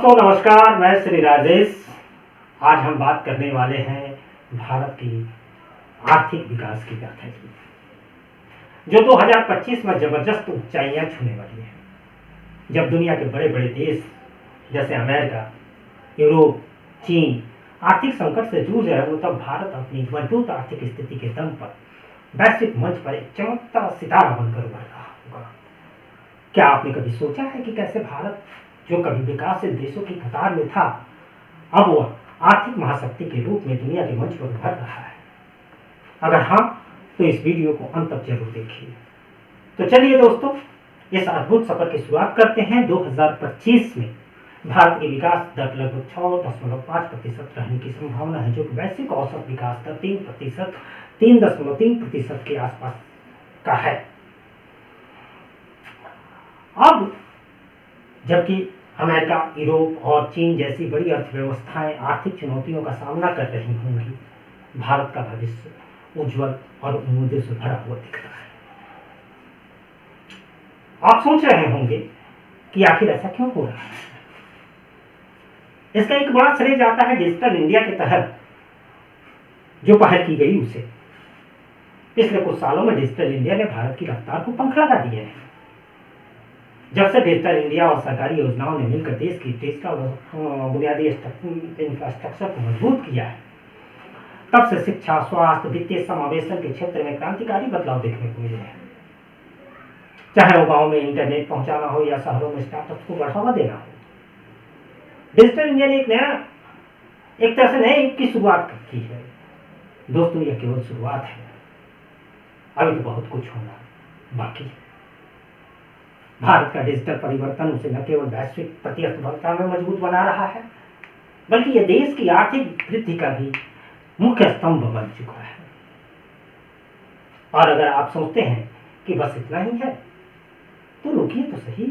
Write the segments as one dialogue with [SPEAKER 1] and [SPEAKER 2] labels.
[SPEAKER 1] दोस्तों नमस्कार, मैं श्री राजेश। आज हम बात करने वाले हैं भारत की आर्थिक विकास की गाथा की, जो 2025 में जबरदस्त ऊंचाइयां छूने वाली है। जब दुनिया के बड़े बड़े देश जैसे अमेरिका, यूरोप, चीन आर्थिक संकट से जूझ रहे हो, तब भारत अपनी मजबूत आर्थिक स्थिति के दम पर वैश्विक मंच पर एक चमकता सितारा बनकर उभर रहा होगा। क्या आपने कभी सोचा है कि कैसे भारत, जो कभी विकासशील देशों की कतार में था, अब वह आर्थिक महाशक्ति के रूप में दुनिया के मंच पर उभर रहा है? अगर हाँ, तो इस वीडियो को अंत तक जरूर देखिए। तो चलिए दोस्तों, इस अद्भुत सफर की शुरुआत करते हैं। 2025 में भारत की विकास दर लगभग 6.5% रहने की संभावना है, जो कि वैश्विक औसत विकास दर 3.3% के आसपास का है। अब जबकि अमेरिका, यूरोप और चीन जैसी बड़ी अर्थव्यवस्थाएं आर्थिक चुनौतियों का सामना कर रही होंगी, भारत का भविष्य उज्जवल और उम्मीदों से भरा हुआ दिख रहा है। आप सोच रहे होंगे कि आखिर ऐसा क्यों हो रहा है। इसका एक बड़ा श्रेय जाता है डिजिटल इंडिया के तहत जो पहल की गई उसे। पिछले कुछ सालों में डिजिटल इंडिया ने भारत की रफ्तार को पंख लगा दिए हैं। जब से डिजिटल इंडिया और सरकारी योजनाओं ने मिलकर देश की डिजिटल बुनियादी इंफ्रास्ट्रक्चर को मजबूत किया है, तब से शिक्षा, स्वास्थ्य, वित्तीय समावेशन के क्षेत्र में क्रांतिकारी बदलाव देखने को मिले हैं। चाहे वो गांव में इंटरनेट पहुंचाना हो या शहरों में स्टार्टअप को बढ़ावा देना हो, डिजिटल इंडिया ने एक तरह से नए युग की शुरुआत की है। दोस्तों, यह केवल शुरुआत है, अभी तो बहुत कुछ होना बाकी है। भारत का डिजिटल परिवर्तन उसे न केवल वैश्विक प्रतिस्पर्धा में मजबूत बना रहा है, बल्कि यह देश की आर्थिक वृद्धि का भी मुख्य स्तंभ बन चुका है। और अगर आप सोचते हैं कि बस इतना ही है, तो रुकिए तो सही।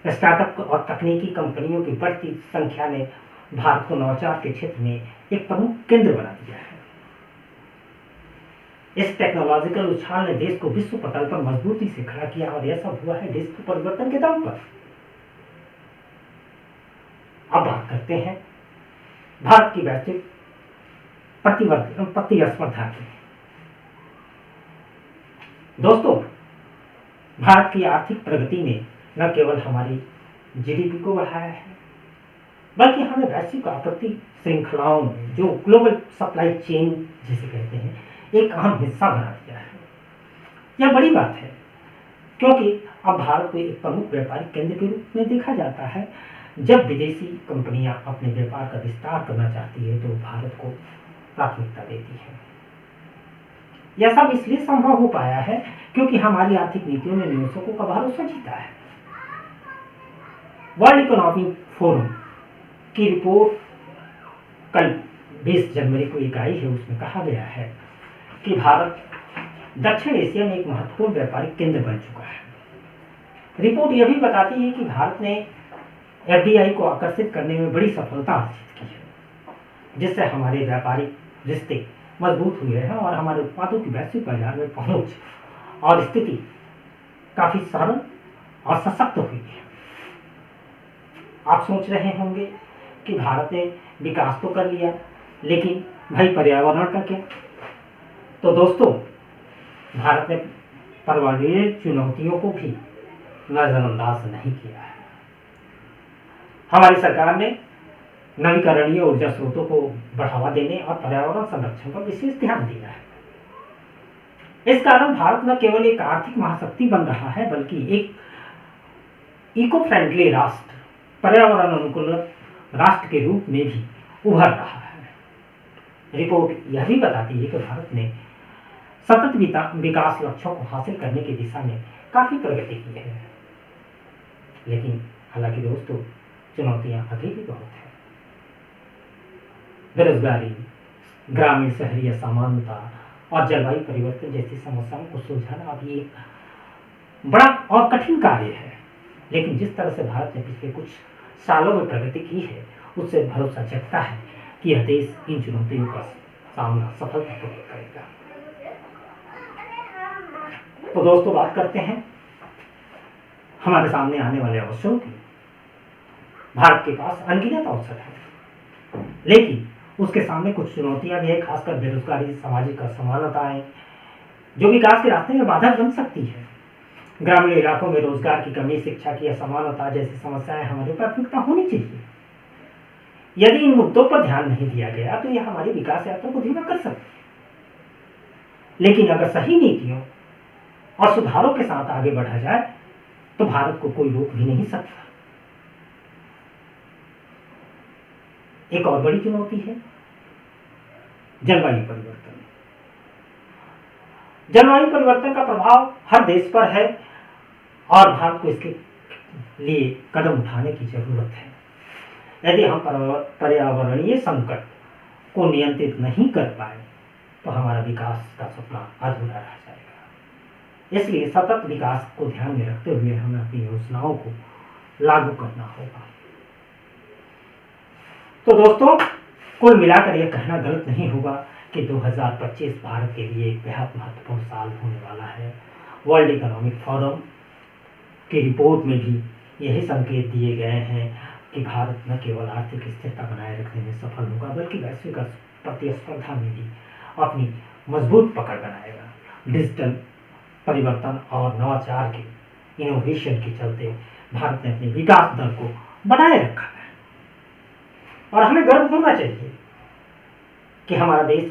[SPEAKER 1] स्टार्टअप और तकनीकी कंपनियों की बढ़ती संख्या ने भारत को नवाचार के क्षेत्र में एक प्रमुख केंद्र बना दिया है। इस टेक्नोलॉजिकल उछाल ने देश को विश्व पटल पर मजबूती से खड़ा किया, और यह सब हुआ है डिजिटल परिवर्तन के दम पर। अब बात करते हैं भारत की वैश्विक प्रतिस्पर्धा की। दोस्तों, भारत की आर्थिक प्रगति ने न केवल हमारी जीडीपी को बढ़ाया है, बल्कि हमें वैश्विक आपूर्ति श्रृंखलाओं में, जो ग्लोबल सप्लाई चेन जिसे कहते हैं, एक अहम हिस्सा बना दिया है। यह बड़ी बात है, क्योंकि अब भारत को एक प्रमुख व्यापारिक केंद्र के रूप में देखा जाता है। जब विदेशी कंपनियां अपने व्यापार का विस्तार करना चाहती है, तो भारत को प्राथमिकता देती है। यह सब इसलिए संभव हो पाया है क्योंकि हमारी आर्थिक नीतियों ने निवेशकों का भरोसा जीता है। वर्ल्ड इकोनॉमिक फोरम की रिपोर्ट कल 20 जनवरी को एक आई है। उसमें कहा गया है कि भारत दक्षिण एशिया में एक महत्वपूर्ण व्यापारिक केंद्र बन चुका है। रिपोर्ट यह भी बताती है कि भारत ने एफडीआई को आकर्षित करने में बड़ी सफलता हासिल की है, जिससे हमारे व्यापारिक रिश्ते मजबूत हुए हैं और हमारे उत्पादों की वैश्विक बाजार में पहुंच और स्थिति काफी सरल और सशक्त हुई है। आप सोच रहे होंगे कि भारत ने विकास तो कर लिया, लेकिन भाई पर्यावरण का क्या? तो दोस्तों, भारत ने पर्यावरणीय चुनौतियों को भी नजरअंदाज नहीं किया है। हमारी सरकार ने नवीकरणीय ऊर्जा स्रोतों को बढ़ावा देने और पर्यावरण संरक्षण पर विशेष ध्यान दिया है। इस कारण भारत न केवल एक आर्थिक महाशक्ति बन रहा है, बल्कि एक इको फ्रेंडली राष्ट्र, पर्यावरण अनुकूल राष्ट्र के रूप में भी उभर रहा है। रिपोर्ट यह भी बताती है कि भारत ने सतत विकास लक्ष्यों को हासिल करने की दिशा में काफी प्रगति की है। लेकिन हालांकि दोस्तों, चुनौतियां अभी भी बहुत है। बेरोजगारी, ग्रामीण शहरी असमानता और जलवायु परिवर्तन जैसी समस्याओं को सुलझाना अभी एक बड़ा और कठिन कार्य है। लेकिन जिस तरह से भारत ने पिछले कुछ सालों में प्रगति की है, उससे भरोसा जगता है कि यह देश इन चुनौतियों का सामना सफलतापूर्वक करेगा। तो दोस्तों, बात करते हैं हमारे सामने आने वाले अवसरों की। भारत के पास अनगिनत अवसर है, लेकिन उसके सामने कुछ चुनौतियां भी है, खासकर बेरोजगारी, सामाजिक असमानताएं, जो विकास के रास्ते में बाधा बन सकती है। ग्रामीण इलाकों में रोजगार की कमी, शिक्षा की असमानता जैसी समस्याएं हमारी प्राथमिकता होनी चाहिए। यदि इन मुद्दों पर ध्यान नहीं दिया गया तो यह हमारी विकास यात्रा को धीमा कर सकते हैं। लेकिन अगर सही नीतियों और सुधारों के साथ आगे बढ़ा जाए तो भारत को कोई रोक भी नहीं सकता। एक और बड़ी चुनौती है जलवायु परिवर्तन। जलवायु परिवर्तन का प्रभाव हर देश पर है और भारत को इसके लिए कदम उठाने की जरूरत है। यदि हम पर्यावरणीय संकट को नियंत्रित नहीं कर पाए तो हमारा विकास का सपना अधूरा रह जाएगा। इसलिए सतत विकास को ध्यान में रखते हुए हमें अपनी योजनाओं को लागू करना होगा। तो दोस्तों, कुल मिलाकर यह कहना गलत नहीं होगा कि 2025 भारत के लिए एक बेहद महत्वपूर्ण साल होने वाला है। वर्ल्ड इकोनॉमिक फोरम की रिपोर्ट में भी यही संकेत दिए गए हैं कि भारत न केवल आर्थिक स्थिरता बनाए रखने में सफल होगा बल्कि वैश्विक प्रतिस्पर्धा में भी अपनी मजबूत पकड़ बनाएगा। डिजिटल परिवर्तन और नवाचार के इनोवेशन के चलते भारत ने अपने विकास दर को बनाए रखा है और हमें गर्व होना चाहिए कि हमारा देश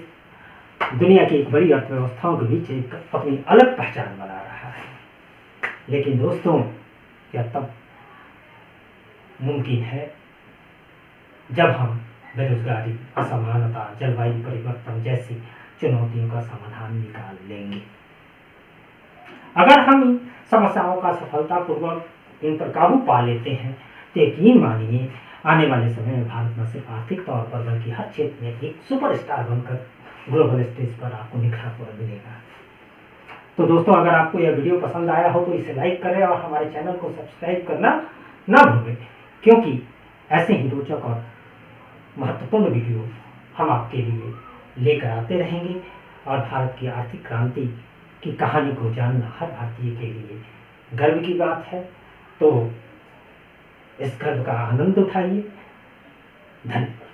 [SPEAKER 1] दुनिया की एक बड़ी अर्थव्यवस्थाओं के बीच एक अपनी अलग पहचान बना रहा है। लेकिन दोस्तों, यह तब मुमकिन है जब हम बेरोजगारी, असमानता, जलवायु परिवर्तन जैसी चुनौतियों का समाधान निकाल लेंगे। अगर हम इन समस्याओं का सफलतापूर्वक इन पर काबू पा लेते हैं तो यकीन मानिए आने वाले समय में भारत न सिर्फ आर्थिक तौर पर बल्कि हर क्षेत्र में एक सुपरस्टार बनकर ग्लोबल स्टेज पर आपको निखरा हुआ मिलेगा। तो दोस्तों, अगर आपको यह वीडियो पसंद आया हो तो इसे लाइक करें और हमारे चैनल को सब्सक्राइब करना ना भूलें, क्योंकि ऐसे ही रोचक और महत्वपूर्ण वीडियो हम आपके लिए लेकर आते रहेंगे। और भारत की आर्थिक क्रांति की कहानी को जानना हर भारतीय के लिए गर्व की बात है। तो इस गर्व का आनंद उठाइए। धन्यवाद।